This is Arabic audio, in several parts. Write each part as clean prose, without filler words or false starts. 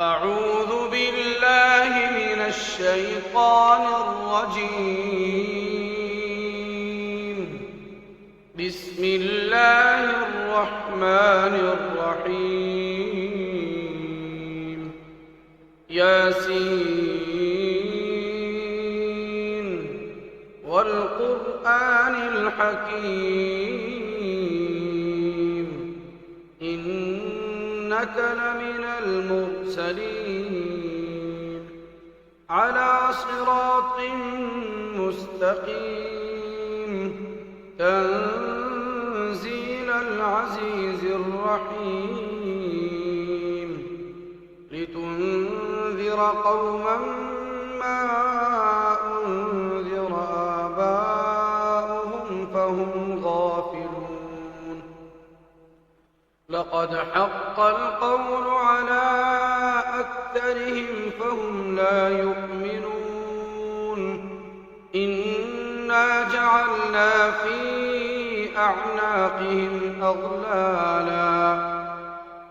أعوذ بالله من الشيطان الرجيم. بسم الله الرحمن الرحيم. ياسين والقرآن الحكيم إنك لمن المرسلين على صراط مستقيم تنزيل العزيز الرحيم لتنذر قوما ما أنذر آباؤهم فهم غافلون. لقد حق القول على أكثرهم فهم لا يؤمنون. إنا جعلنا في أعناقهم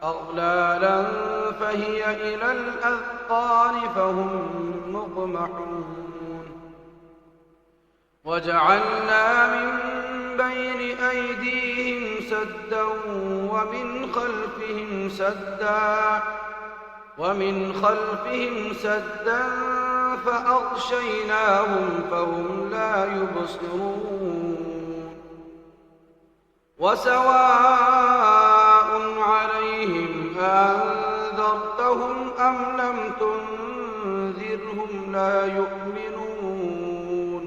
أغلالا فهي إلى الأذقان فهم مقمحون. وجعلنا من بين أيديهم سدا ومن خلفهم سدا فأغشيناهم فهم لا يبصرون. وسواء عليهم أنذرتهم أم لم تنذرهم لا يؤمنون.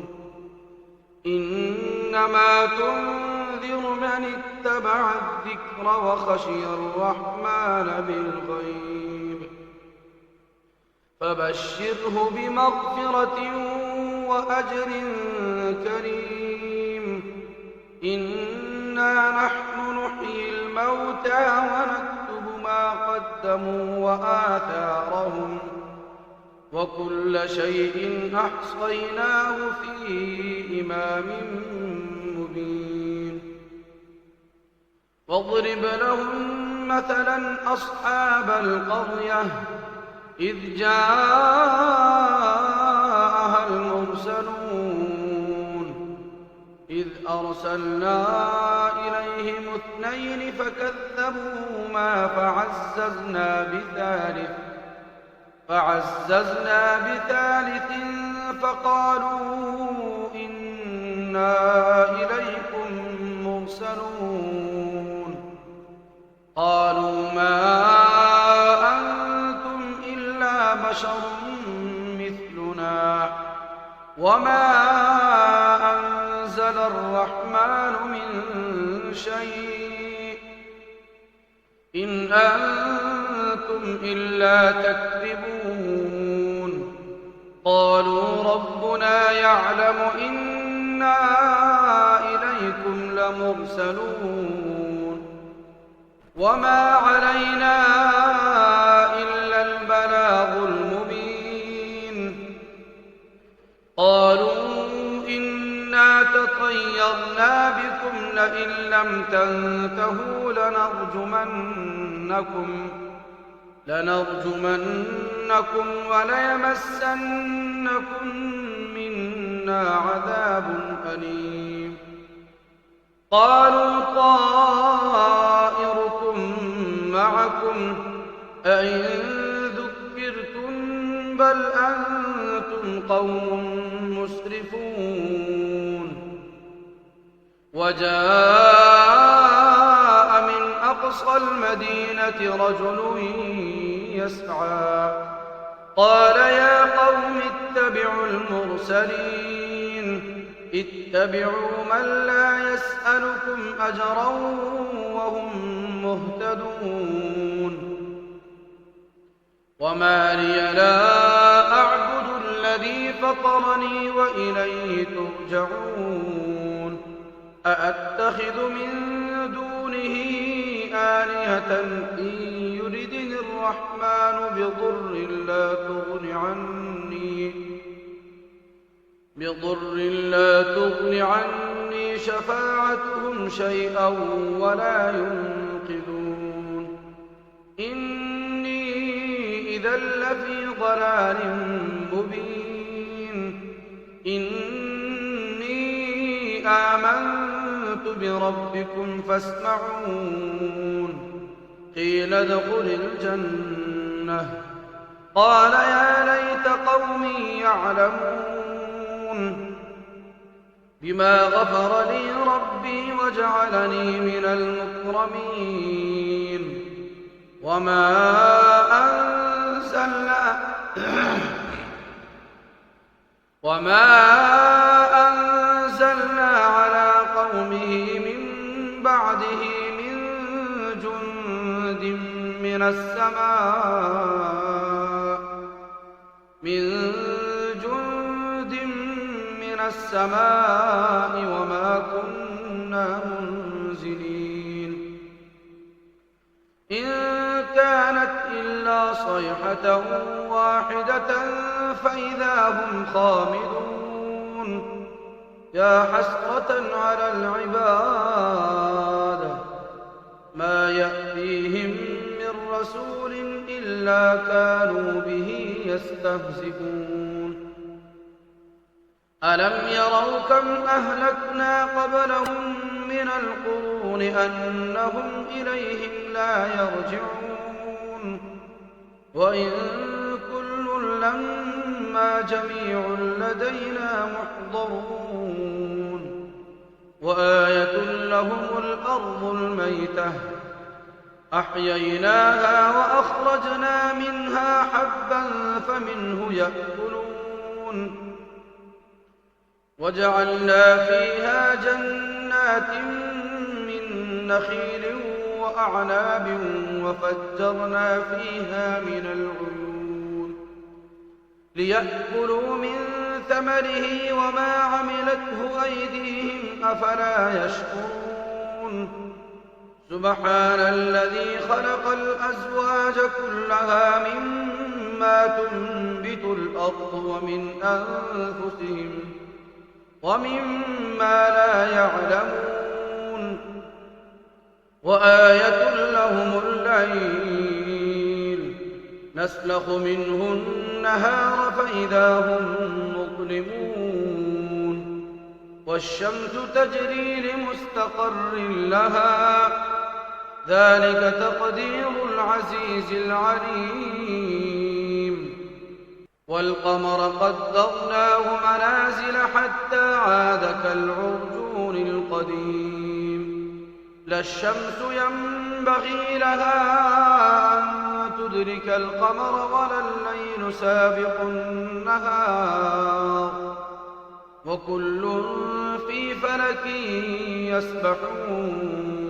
إنما تنذر من اتبع الذكر وخشي الرحمن بالغيب فبشره بمغفرة وأجر كريم. إنا نحن نحيي الموتى ونكتب ما قدموا وآثارهم وكل شيء أحصيناه في إمام مبين. واضرب لهم مثلا أصحاب القرية إذ جاءها المرسلون إذ أرسلنا إليهم 2 فكذبوهما فعززنا بثالث فقالوا إنا إليكم مرسلون. قالوا ما أنتم إلا بشر مثلنا وما أنزل الرحمن من شيء إن أنتم إلا تكذبون. قالوا ربنا يعلم إنا إليكم لمرسلون وما علينا إلا البلاغ المبين. قالوا إنا تطيرنا بكم لئن لم تنتهوا لنرجمنكم وليمسنكم منا عذاب أليم. قالوا طائركم معكم أئن ذكرتم بل أنتم قوم مسرفون. وجاء من أقصى المدينة رجل يسعى قال يا قوم اتبعوا المرسلين اتبعوا من لا يسألكم أجرا وهم مهتدون. وما لي لا أعبد الذي فطرني وإليه ترجعون. أأتخذ من دونه آلهة إن يردني الرحمن بضر لا تغن عني شفاعتهم شيئا ولا ينقذون. إني إذا لفي ضلال مبين إني آمنت بربكم فاسمعون قيل ادخل الجنة قال يا ليت قومي يعلمون بما غفر لي ربي وجعلني من المكرمين وما أنزلنا على قومه من بعده من جند من السماء وما كنا منزلين إن كانت إلا صيحة واحدة فإذا هم خامدون يا حسرة على العباد ما يأتيهم من رسول إلا كانوا به يستهزئون ألم يروا كم أهلكنا قبلهم من القرون أنهم إليهم لا يرجعون وإن كل لما جميع لدينا محضرون وآية لهم الأرض الميتة أحييناها وأخرجنا منها حبا فمنه يأكلون وجعلنا فيها جنات من نخيل وأعناب وفجرنا فيها من العيون ليأكلوا من ثمره وما عملته أيديهم أفلا يشكرون سبحان الذي خلق الأزواج كلها مما تنبت الأرض ومن أنفسهم ومما لا يعلمون وآية لهم الليل نسلخ منه النهار فإذا هم مظلمون والشمس تجري لمستقر لها ذلك تقدير العزيز العليم والقمر قدرناه منازل حتى عاد كالعرجون القديم لا الشمس ينبغي لها أن تدرك القمر ولا الليل سابق النهار وكل في فلك يسبحون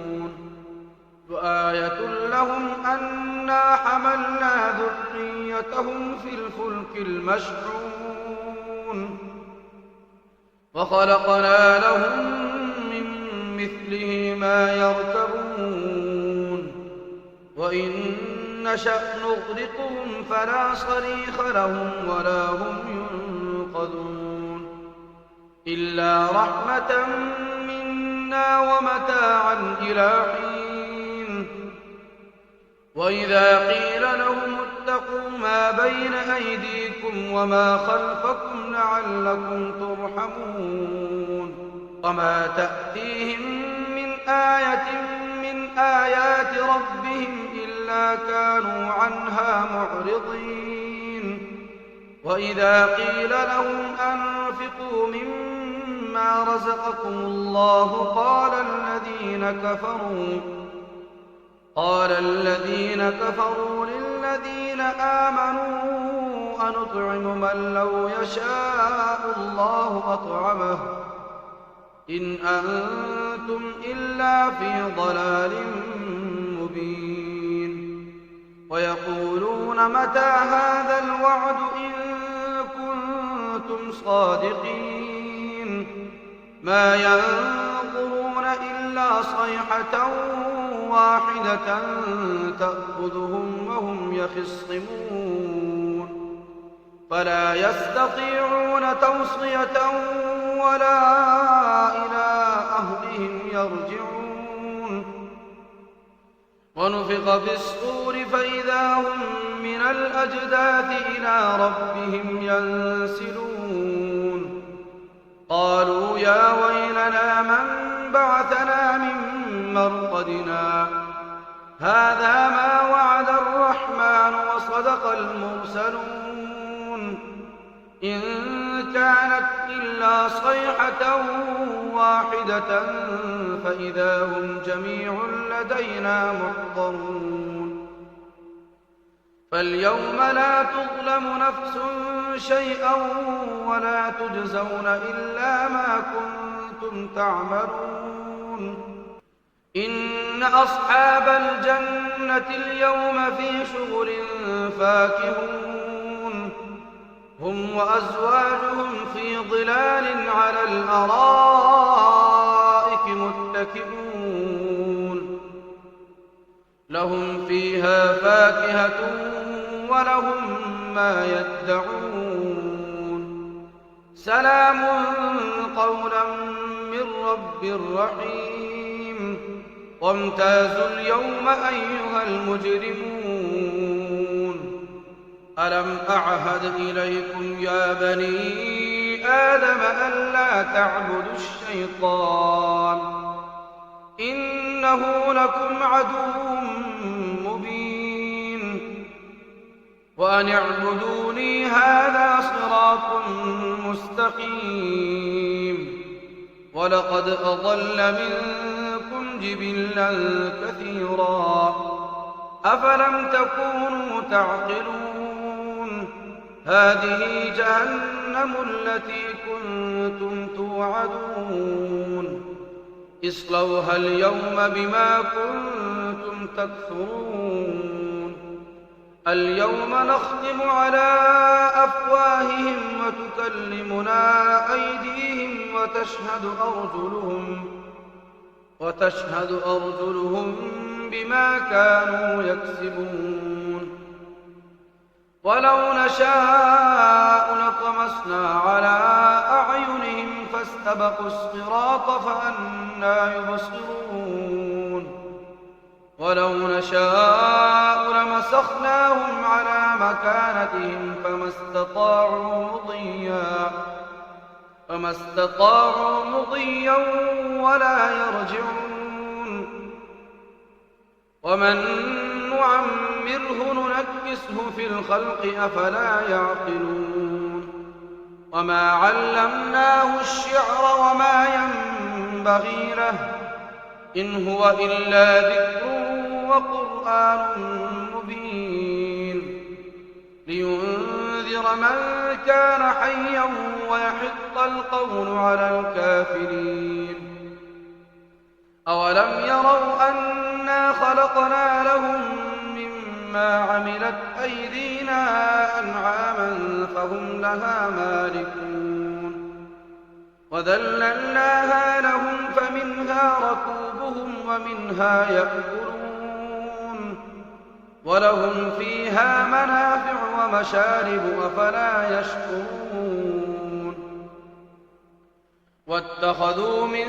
وآية لهم أنا حملنا ذريتهم في الفلك المشحون وخلقنا لهم من مثله ما يركبون وإن نشأ نغرقهم فلا صريخ لهم ولا هم ينقذون إلا رحمة منا ومتاعا إلى حين وإذا قيل لهم اتقوا ما بين أيديكم وما خلفكم لعلكم ترحمون وما تأتيهم من آية من آيات ربهم إلا كانوا عنها معرضين وإذا قيل لهم أنفقوا مما رزقكم الله قال الذين كفروا للذين آمنوا أنطعم من لو يشاء الله أطعمه إن أنتم إلا في ضلال مبين ويقولون متى هذا الوعد إن كنتم صادقين ما ينظرون إلا صيحة واحدة تأخذهم وهم يخصمون فلا يستطيعون توصية ولا إلى أهلهم يرجعون ونفخ في الصور فإذا هم من الأجداث إلى ربهم ينسلون قالوا يا ويلنا من بعثنا من مرقدنا هذا ما وعد الرحمن وصدق المرسلون إن كانت إلا صيحة واحدة فإذا هم جميع لدينا محضرون فاليوم لا تظلم نفس شيئا ولا تجزون إلا ما كنتم تعملون إن أصحاب الجنة اليوم في شغل فاكهون هم وأزواجهم في ظلال على الأرائك متكئون لهم فيها فاكهة ولهم ما يدعون سلام قولا من رب رحيم وامتازوا اليوم أيها المجرمون ألم أعهد إليكم يا بني آدم ألا تعبدوا الشيطان إنه لكم عدو مبين وأن اعبدوني هذا صراط مستقيم ولقد أضل منكم جبلا كثيرا أفلم تكونوا تعقلون هذه جهنم التي كنتم توعدون اصلوها اليوم بما كنتم تكفرون اليوم نختم على أفواههم وتكلمنا أيديهم وتشهد أرجلهم بما كانوا يكسبون ولو نشاء لطمسنا على أعينهم فاستبقوا الصراط فأنى يبصرون ولو نشاء لمسخناهم على مكانتهم فما استطاعوا مضيا ولا يرجعون ومن نعمره ننكسه في الخلق أفلا يعقلون وما علمناه الشعر وما ينبغي له إن هو إلا ذكر وقرآن مبين لينذر من كان حيا ويحق القول على الكافرين أولم يروا أنا خلقنا لهم مما عملت أيدينا أنعاما فهم لها مالكون وذللناها لهم فمنها ركوبهم ومنها يأكلون ولهم فيها منافع ومشارب أفلا يشكرون واتخذوا من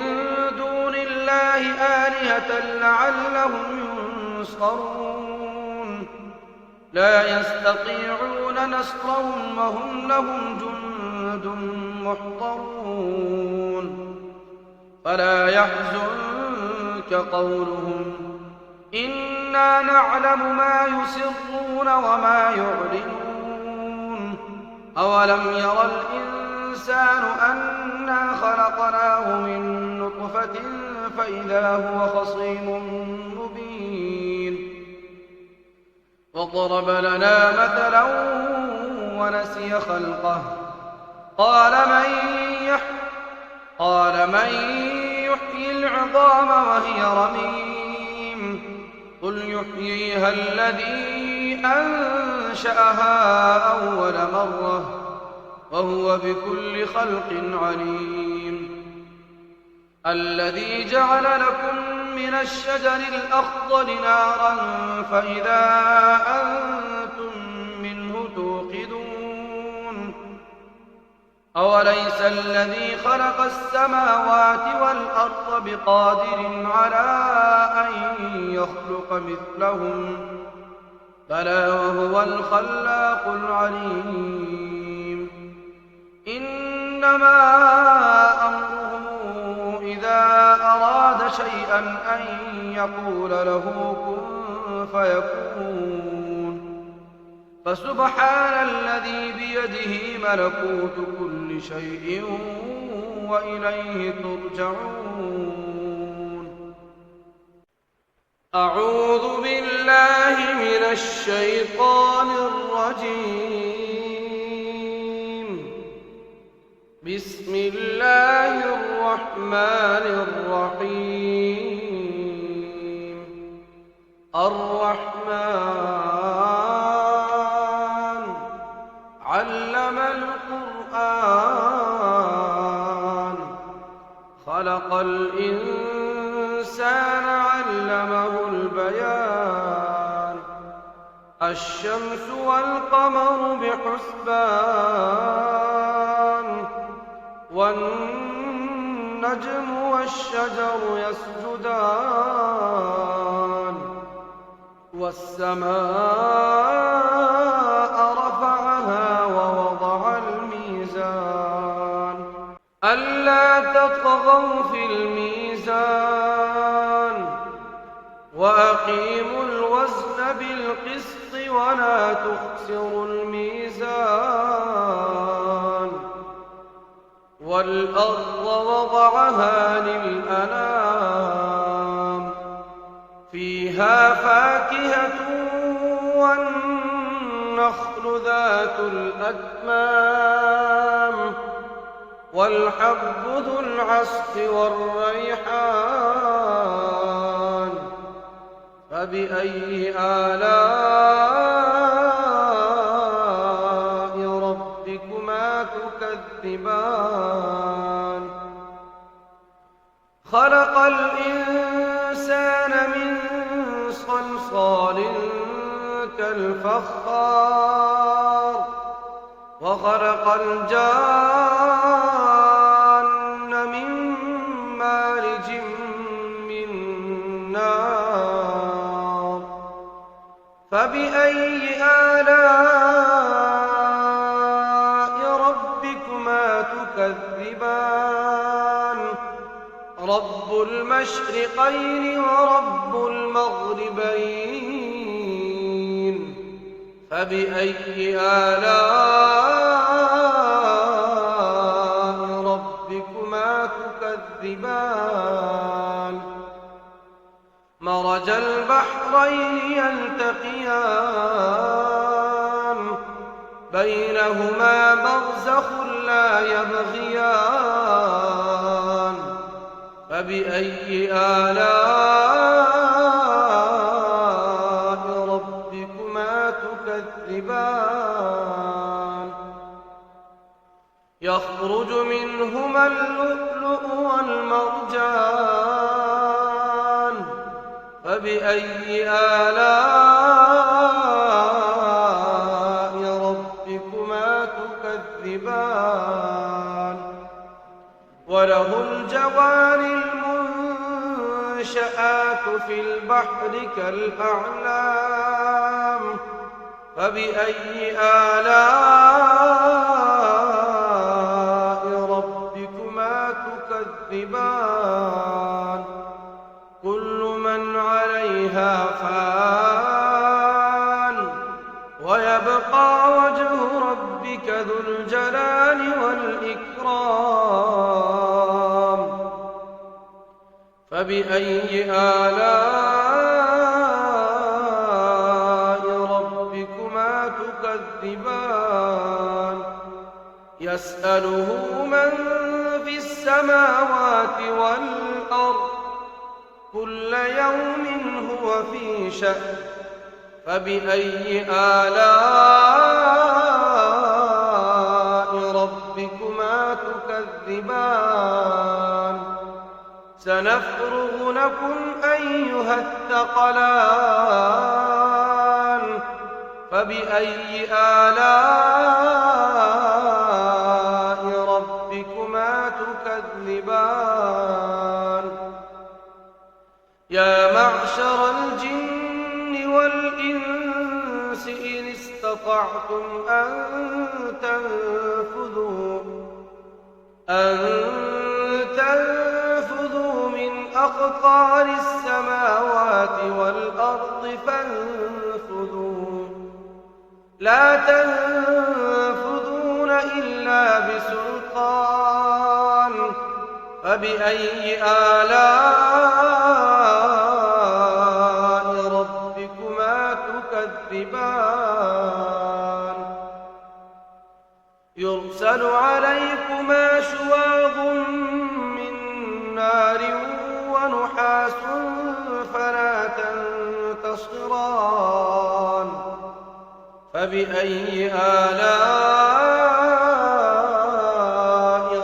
دون الله آلهة لعلهم ينصرون لا يستطيعون نصرهم وهم لهم جند محضرون فلا يحزنك قولهم إنا نعلم ما يسرون وما يعلنون أولم ير الإنسان أنا خلقناه من نطفة فإذا هو خصيم مبين وضرب لنا مثلا ونسي خلقه قال من يحيي العظام وهي رميم قل يحييها الذي أنشأها أول مرة وهو بكل خلق عليم الذي جعل لكم من الشجر الأخضر نارا فإذا أنتم منه توقدون أوليس الذي خلق السماوات والأرض بقادر على أن يخلق مثلهم بلى وهو الخلاق العليم إنما أمره إذا أراد شيئا أن يقول له كن فيكون فسبحان الذي بيده ملكوت كل شيء وإليه ترجعون. أعوذ بالله من الشيطان الرجيم. بسم الله الرحمن الرحيم. الرحمن علم القرآن خلق الإنسان علمه البيان الشمس والقمر بحسبان والنجم والشجر يسجدان والسماء رفعها ووضع الميزان ألا تطغوا في الميزان وأقيموا الوزن بالقسط ولا تخسروا الميزان والأرض وضعها للأنام فيها فاكهة والنخل ذات الأكمام والحب ذو العصف والريحان فبأي آلاء ربكما تكذبان خلق الإنسان من صلصال كالفخار وخلق الجان من مارج من نار فبأي آلاء ربكما تكذبان رب المشرقين ورب المغربين فبأي آلاء ربكما تكذبان مرج البحرين يلتقيان بينهما برزخ لا يبغيان فبأي آلاء ربكما تكذبان يخرج منهما اللؤلؤ والمرجان فبأي آلاء ربكما تكذبان وله الجوار المنشآت في البحر كالأعلام فبأي آلاء ربكما تكذبان كل من عليها فان ويبقى وجه ربك ذو الجلال والإكرام فبأي آلاء ربكما تكذبان يسأله من في السماوات والأرض كل يوم هو في شأن فبأي آلاء ربكما تكذبان سنفرغ لكم أيها الثقلان فبأي آلاء ربكما تكذبان يا معشر الجن والإنس استطعتم أن تنفذوا من أقطار السماوات والأرض فانفذوا لا تنفذون إلا بسلطان فبأي آلاء ربكما تكذبان يرسل عليكما شواظ من نار ونحاس فلا تنتصران فبأي آلاء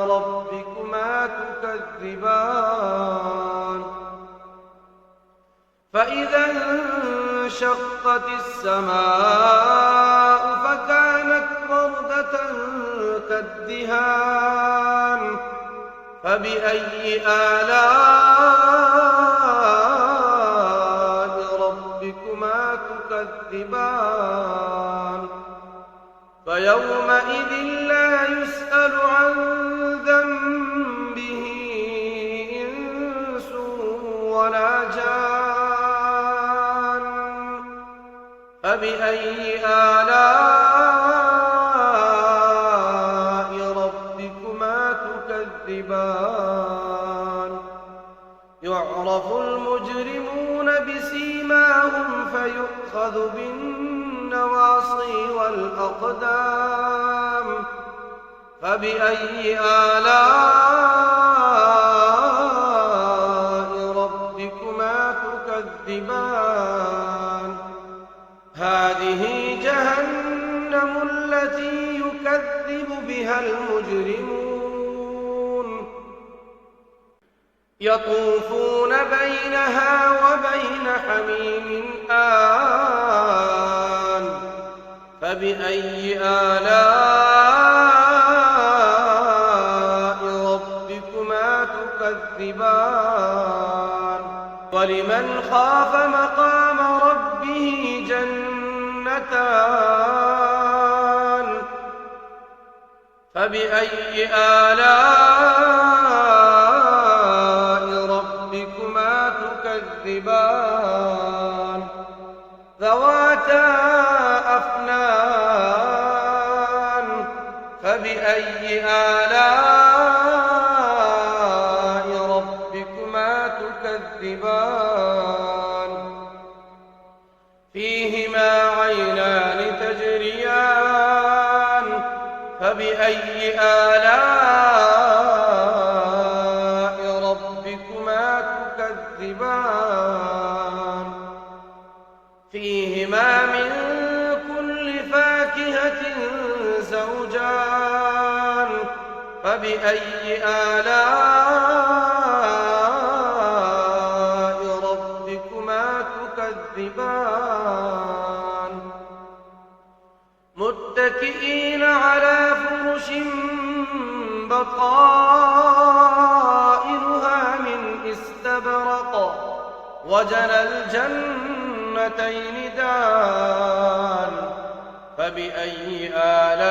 ربكما تكذبان فإذا انشقت السماء فكانت وردة كالدهان فبأي آلاء ربكما تكذبان فيومئذ لا يسأل عن ذنبه إنس ولا جان فبأي آلاء ربكما تكذبان يعرف المجرمون بسيماهم فيؤخذ بالنواصي والأقدام فبأي آلاء ربكما تكذبان هذه جهنم التي يكذب بها المجرمون يطوفون بينها وبين حميم آن فبأي آلاء ربكما تكذبان ولمن خاف مقام ربه جنتان فبأي آلاء ربكما تكذبان ذواتا أفنان فبأي آلاء ربكما تكذبان فيهما عينان تجريان فبأي آلاء ربكما تكذبان فيهما من كل فاكهة زوجان فبأي آلاء ربكما تكذبان متكئين على فرش بطائنها من استبرق وجنى الجنتين دان فبأي آلاء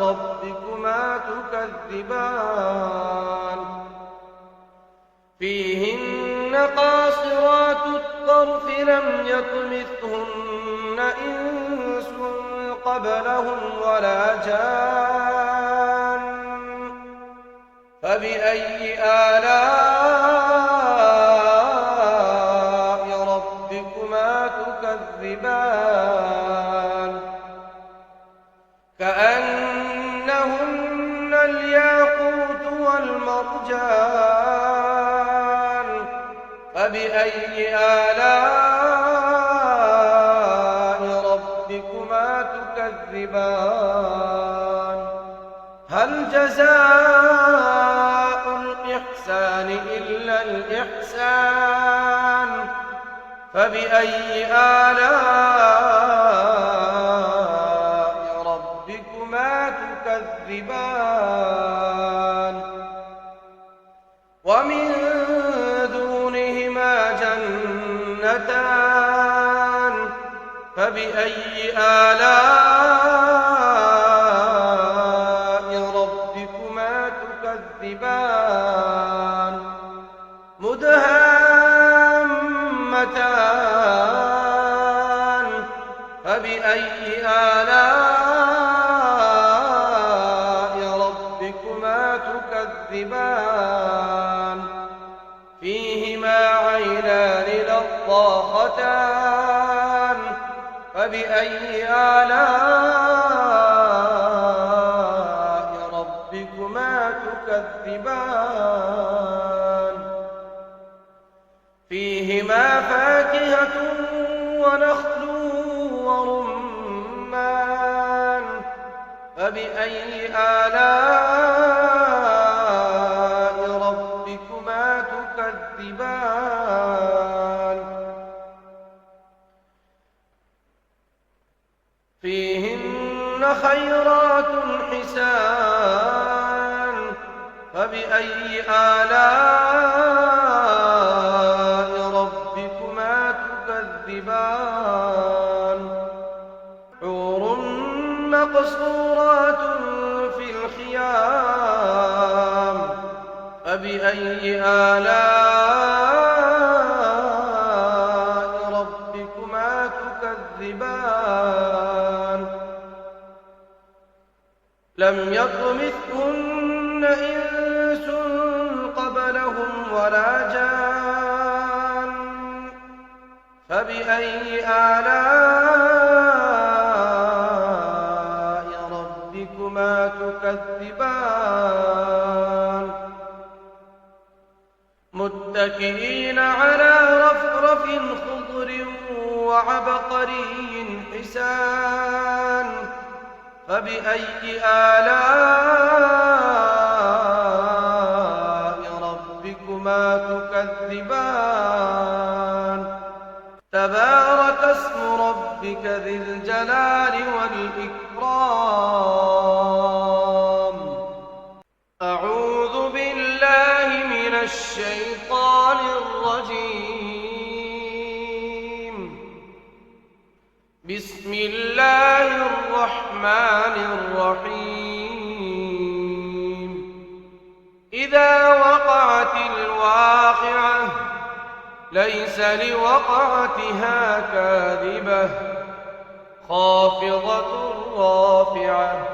ربكما تكذبان فيهن قاصرات الطرف لم يطمثهن إنس قبلهم ولا جان فبأي آلاء ربكما تكذبان كأنهن الياقوت والمرجان فبأي آلاء ربكما تكذبان هل جزاء الإحسان إلا الإحسان فبأي آلاء ربكما تكذبان ومن دونهما جنتان فبأي آلاء ربكما تكذبان مدهامتان فبأي آلاء ربكما تكذبان فيهما عينان نضاختان فبأي آلاء ربكما تكذبان فيهما فاكهة ونخل ورمان فبأي آلاء ربكما تكذبان فيهن خيرات حسان فبأي آلاء ربكما تكذبان حور مقصورات في الخيام فبأي آلاء ربكما تكذبان لم يطمثهن إنس قبلهم ولا جان فبأي آلاء ربكما تكذبان متكئين على رفرف خضر وعبقري حسان فبأي آلاء ربكما تكذبان تبارك اسم ربك ذي الجلال والإكرام أعوذ بالله من الشيطان الرجيم بسم الله الرحمن الرحيم إذا وقعت الواقعة ليس لوقعتها كاذبة خافضة رافعة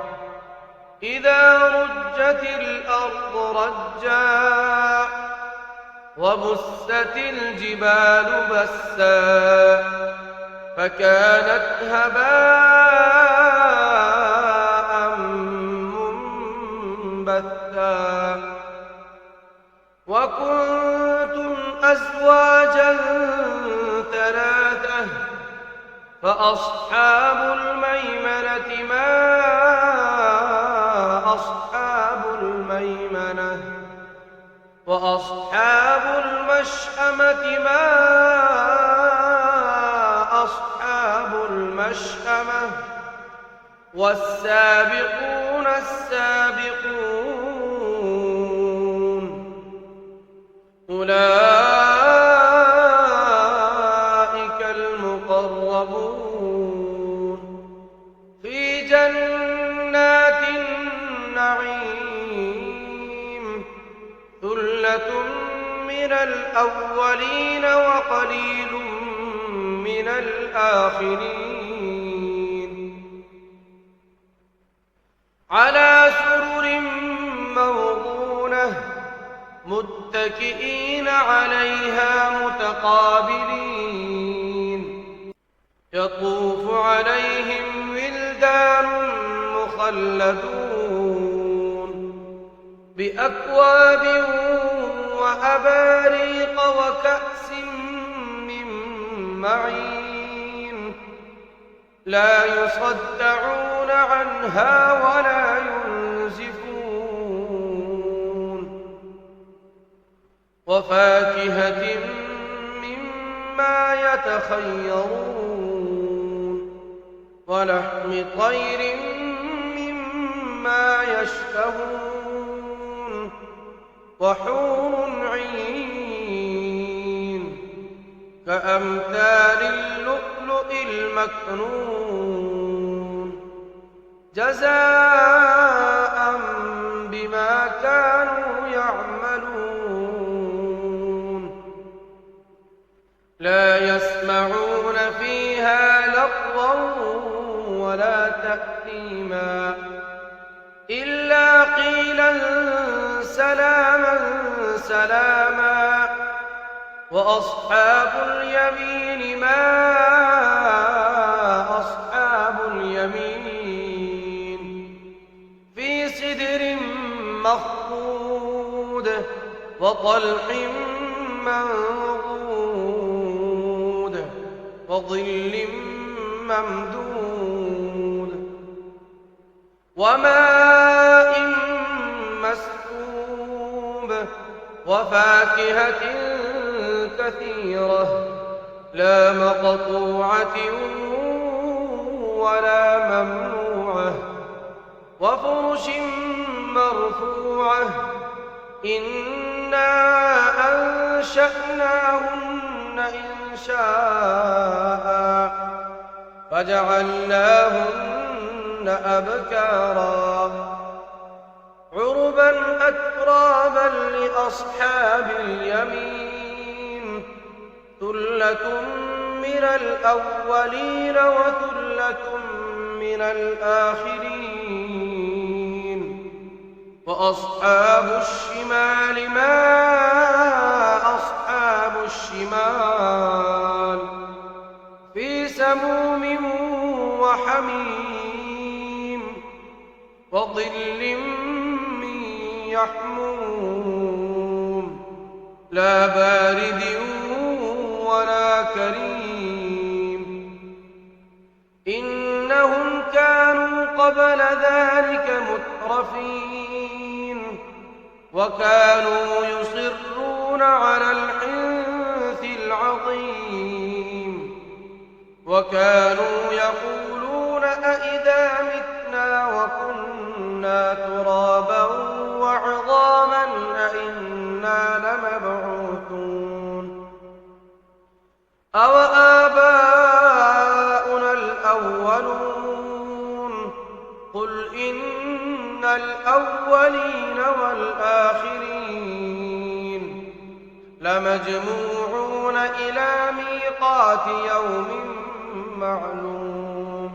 إذا رجت الأرض رجا وبست الجبال بسا فكانت هباء منبثا وكنتم أزواجا ثلاثة فأصحاب الميمنة ما أصحاب الميمنة وأصحاب المشأمة ما أصحاب المشأمة والسابقون السابقون أولئك المقربون في جنات النعيم ثلة من الأولين وقليل من الآخرين على سرر موضونة متكئين عليها متقابلين يطوف عليهم ولدان مخلدون بأكواب وأباريق وكأس من معين لا يصدعون عنها ولا ينزفون وفاكهة مما يتخيرون ولحم طير مما يشتهون وحور عين كأمثال اللؤلؤ المكنون جزاء بما كانوا يعملون لا يسمعون فيها لغوا ولا تأثيما إلا قيلا سلاما سلاما وأصحاب اليمين ما أصحاب اليمين في سدر مخضود وطلح منضود وظل ممدود وماء مسكوب وفاكهة كثيرة لا مقطوعة ولا ممنوعة وفرش مرفوعة إنا أنشأناهن إنشاء فجعلناهن أبكارا عربا أترابا لأصحاب اليمين ثلة من الأولين وثلة من الآخرين وأصحاب الشمال ما أصحاب الشمال في سموم وحميم وظل من يحموم لا بارد ولا كريم إنهم كانوا قبل ذلك مترفين وكانوا يصرون على الحنث العظيم وكانوا يقولون أئذا متنا وكنا ترابا وعظاما أئنا لمبعوثون أوآباؤنا الأولون قل إن الأولين والآخرين لمجموعون إلى ميقات يوم معلوم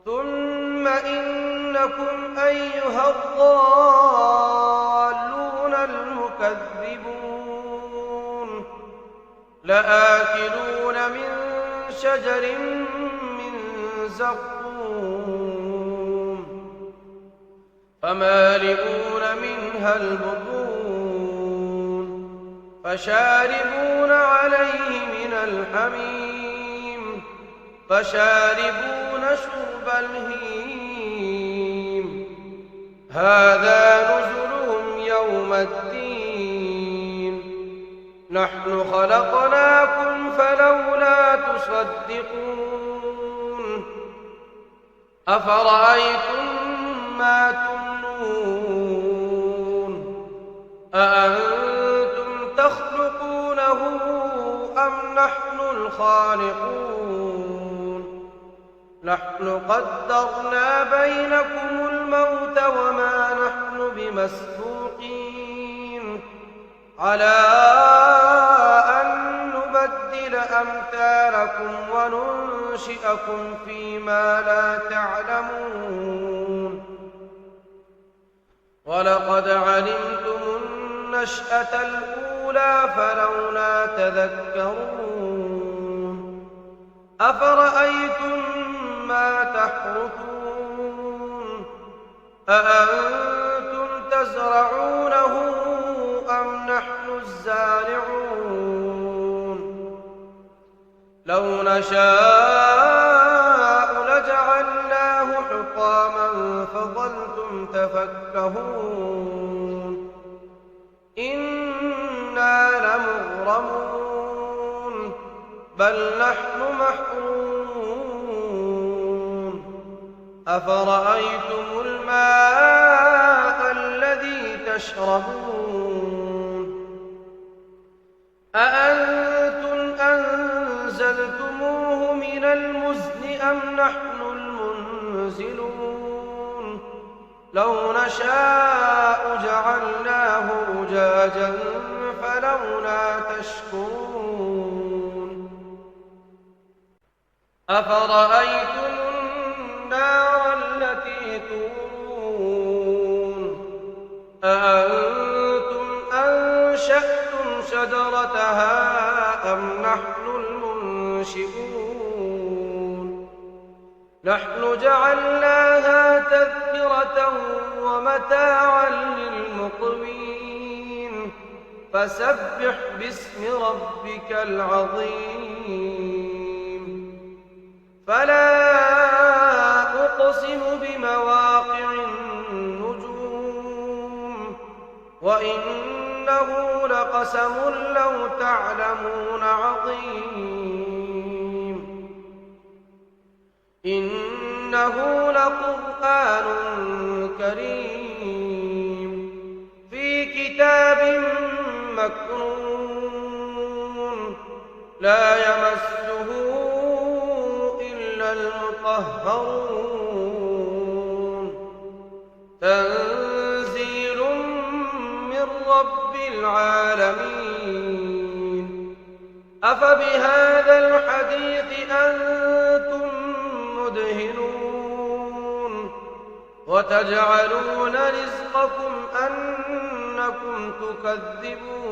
ثم إنكم أيها الضالون المكذبون لآكلون من شجر من زقوم فمالئون منها البطون فشاربون عليه من الحميم فشاربون شرب الهيم هذا نزلهم يوم الدين نحن خلقناكم فلولا تصدقون أفرأيتم ما تمنون أأنتم تخلقونه أم نحن الخالقون نحن قدرنا بينكم الموت وما نحن بمسبوقين على أن نبدل أمثالكم وننشئكم فيما لا تعلمون ولقد علمتم النشأة الأولى فلولا تذكرون أفرأيتم ما تحرثون أأنتم تزرعونه أم نحن الزارعون لو نشاء لجعلناه حطاما فظلتم تفكهون إنا لمغرمون بل نحن محرومون أفرأيتم الماء الذي تشربون أأنتم أنزلتموه من الماء الحسن أم نحن المنزلون لو نشاء جعلناه أجاجا فلولا تشكرون أفرأيتم النار التي تورون أأنتم أنشأتم شجرتها أم نحن المنشئون نحن جعلناها تذكرة ومتاعا للمقوين فسبح باسم ربك العظيم فلا أقسم بمواقع النجوم وإنه لقسم لو تعلمون عظيم إنه لقرآن كريم في كتاب مكنون لا يمسه إلا المطهرون تنزيل من رب العالمين أفبهذا الحديث أنتم مدهنون وتجعلون رزقكم أنكم تكذبون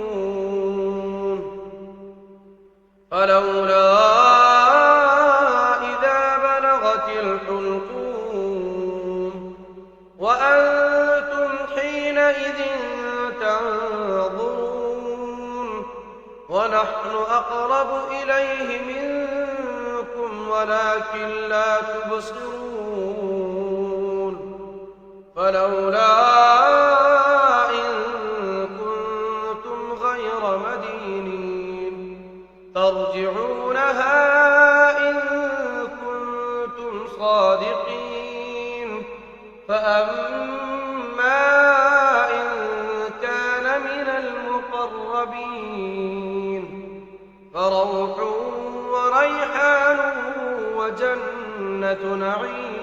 فلولا إذا بلغت الحلقوم وأنتم حينئذ تنظرون ونحن أقرب إليه منكم ولكن لا تبصرون فلولا إن كنتم غير مدينين ترجعونها إن كنتم صادقين فأما إن كان من المقربين فروح وريحان وجنة نعيم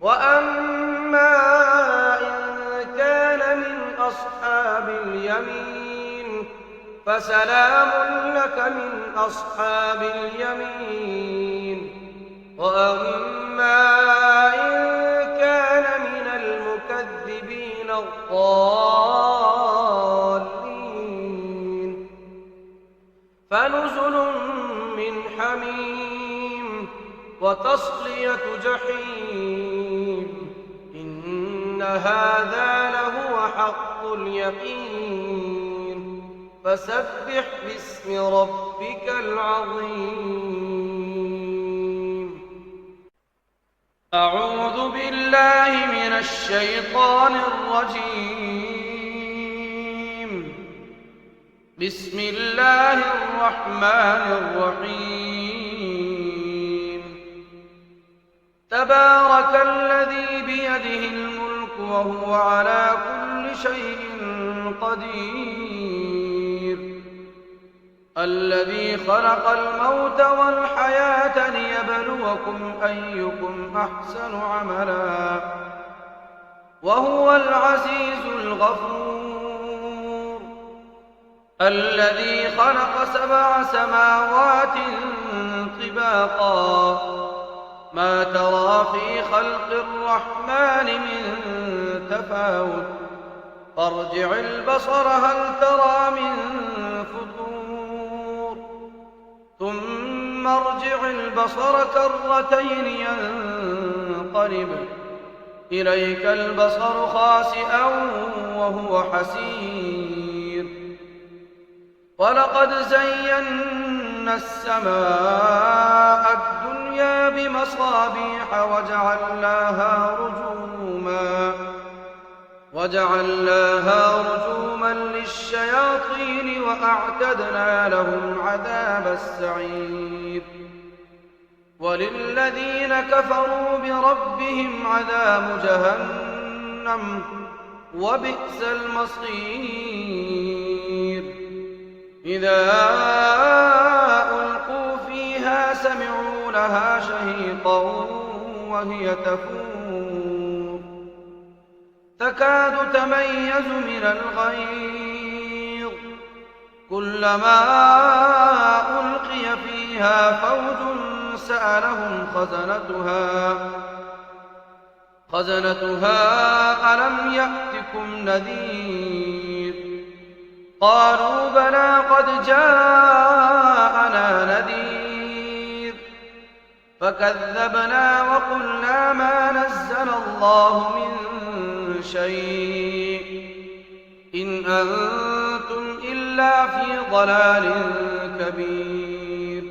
وأما إن كان من أصحاب اليمين فسلام لك من أصحاب اليمين وأما إن كان من المكذبين الضالين فنزل من حميم وتصلية جحيم إن هذا لهو حق اليقين فسبح باسم ربك العظيم أعوذ بالله من الشيطان الرجيم بسم الله الرحمن الرحيم تبارك الذي بيده الملك وهو على كل شيء قدير الذي خلق الموت والحياة ليبلوكم أيكم أحسن عملا وهو العزيز الغفور الذي خلق 7 سماوات طباقا ما ترى في خلق الرحمن من تفاوت فارجع البصر هل ترى من فطور ثم ارجع البصر كرتين ينقلب إليك البصر خاسئا وهو حسير ولقد زينا السماء الدنيا بمصابيح وجعلناها رجوما للشياطين وأعتدنا لهم عذاب السعير وللذين كفروا بربهم عذاب جهنم وبئس المصير إذا ألقوا فيها سمعوا لها شهيقا وهي تفور تكاد تميز من الغيظ كلما ألقي فيها فوج سألهم خزنتها ألم يأتكم نذير قالوا بلى قد جاءنا نذير فكذبنا وقلنا ما نزل الله من شيء إن أنتم إلا في ضلال كبير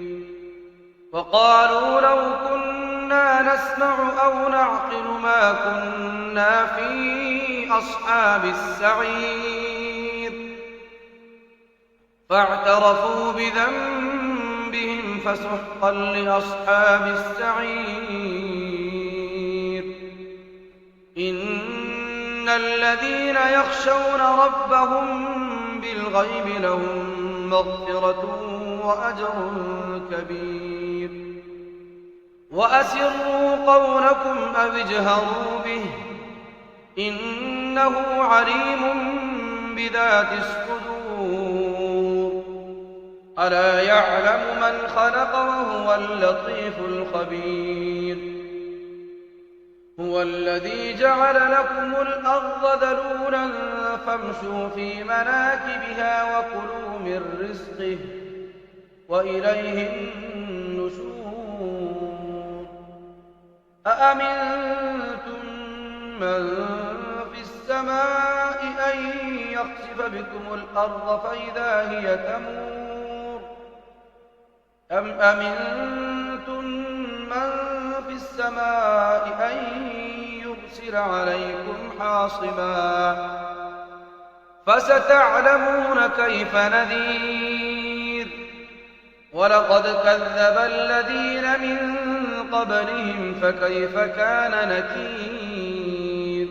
وقالوا لو كنا نسمع أو نعقل ما كنا في أصحاب السعير فاعترفوا بذنبهم فسحقا لأصحاب السعير إن الذين يخشون ربهم بالغيب لهم مغفرة وأجر كبير وأسروا قولكم أو اجهروا به إنه عليم بذات الصدور ألا يعلم من خلق وهو اللطيف الخبير هو الذي جعل لكم الأرض ذلولا فامشوا في مناكبها وكلوا من رزقه وإليه النشور أأمنتم من في السماء أن يخسف بكم الأرض فإذا هي تمور أم أمنتم من في السماء أن يرسل عليكم حاصبا فستعلمون كيف نذير ولقد كذب الذين من قبلهم فكيف كان نكير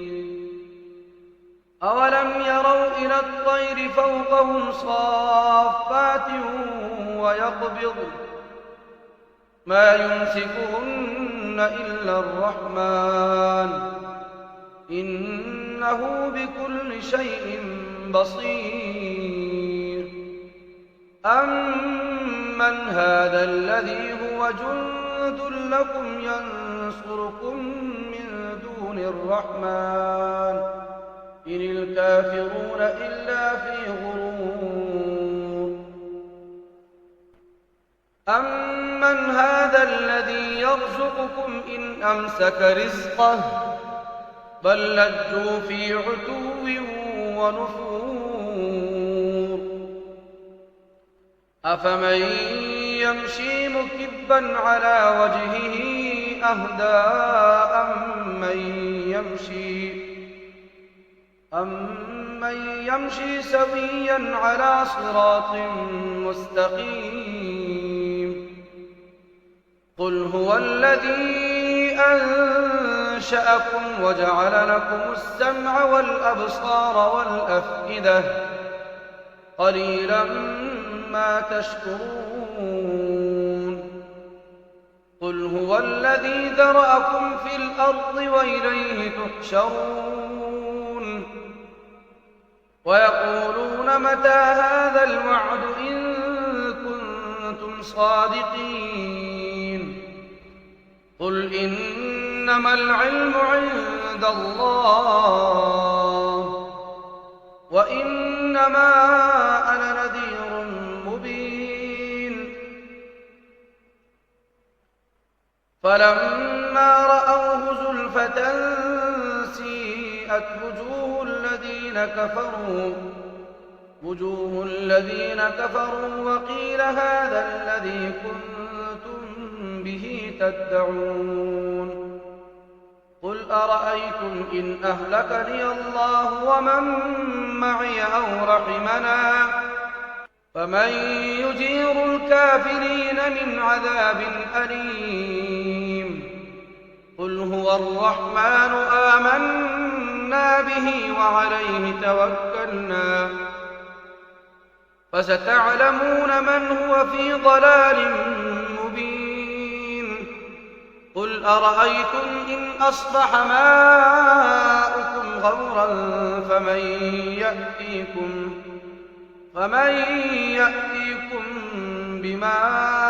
أولم يروا إلى الطير فوقهم صافات ويقبض ما يمسكهن إلا الرحمن إنه بكل شيء بصير أمن هذا الذي هو جند لكم ينصركم من دون الرحمن إن الكافرون إلا في غرور أمن هذا الذي يرزقكم إن أمسك رزقه بل لجوا في عتو ونفور أفمن يمشي مكبا على وجهه أهدى أمن يمشي سويا على صراط مستقيم قل هو الذي أنشأكم وجعل لكم السمع والأبصار والأفئدة قليلا ما تشكرون قل هو الذي ذرأكم في الأرض وإليه تحشرون ويقولون متى هذا الوعد إن كنتم صادقين قل إنما العلم عند الله وإنما أنا نذير مبين فلما رأوه زلفة سيئت وجوه الذين كفروا وقيل هذا الذي كنتم به تدعون قل أرأيتم إن أهلكني الله ومن معي أو رحمنا فمن يجير الكافرين من عذاب أليم قل هو الرحمن آمنا به وعليه توكلنا فستعلمون من هو في ضلال مبين قل أرأيتم إن أصبح ماؤكم غورا فمن يأتيكم بماء